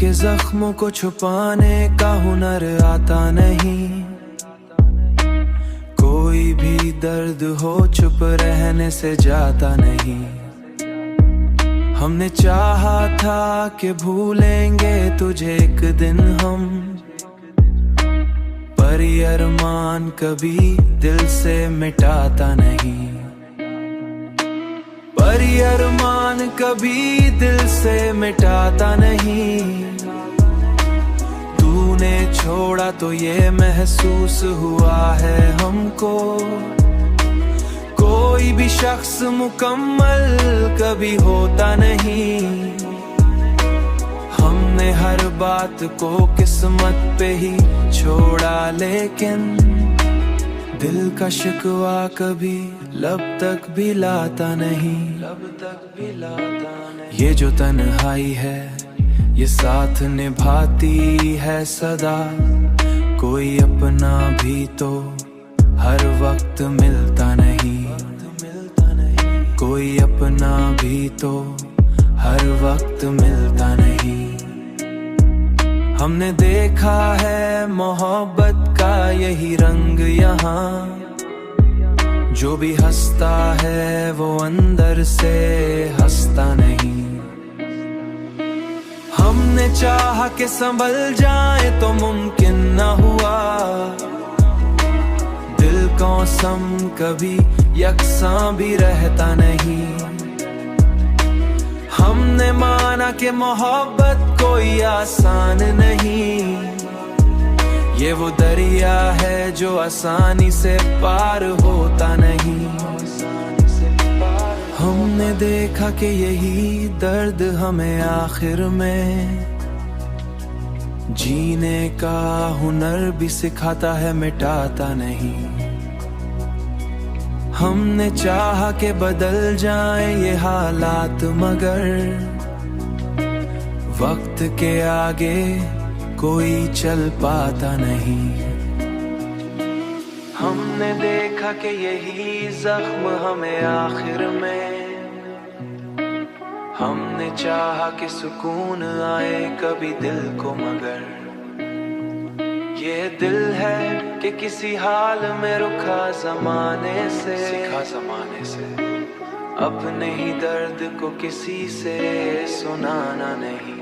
के जख्मों को छुपाने का हुनर आता नहीं। कोई भी दर्द हो चुप रहने से जाता नहीं। हमने चाहा था कि भूलेंगे तुझे एक दिन हम, पर ये अरमान कभी दिल से मिटाता नहीं। पर ये अरमान कभी दिल से मिटाता नहीं। तूने छोड़ा तो ये महसूस हुआ है हमको, कोई भी शख्स मुकम्मल कभी होता नहीं। हमने हर बात को किस्मत पे ही छोड़ा, लेकिन दिल का शिकवा कभी लब तक भी लाता नहीं। ये जो तन्हाई है ये साथ निभाती है सदा। कोई अपना भी तो हर वक्त मिलता नहीं। कोई अपना भी तो हर वक्त मिलता नहीं। हमने देखा है मोहब्बत का यही रंग यहाँ, जो भी हंसता है वो अंदर से हंसता नहीं। हमने चाहा कि संभल जाए तो मुमकिन न हुआ। दिल कौसम कभी यकसां भी रहता नहीं। हमने माना कि मोहब्बत कोई आसान नहीं। ये वो दरिया है जो आसानी से पार होता नहीं। हमने देखा कि यही दर्द हमें आखिर में जीने का हुनर भी सिखाता है, मिटाता नहीं। हमने चाहा कि बदल जाए ये हालात, मगर वक्त के आगे कोई चल पाता नहीं। हमने देखा कि यही जख्म हमें आखिर में, हमने चाहा कि सुकून आए कभी दिल को, मगर ये दिल है कि किसी हाल में रुका ज़माने से, सीखा ज़माने से अपने ही दर्द को किसी से सुनाना नहीं।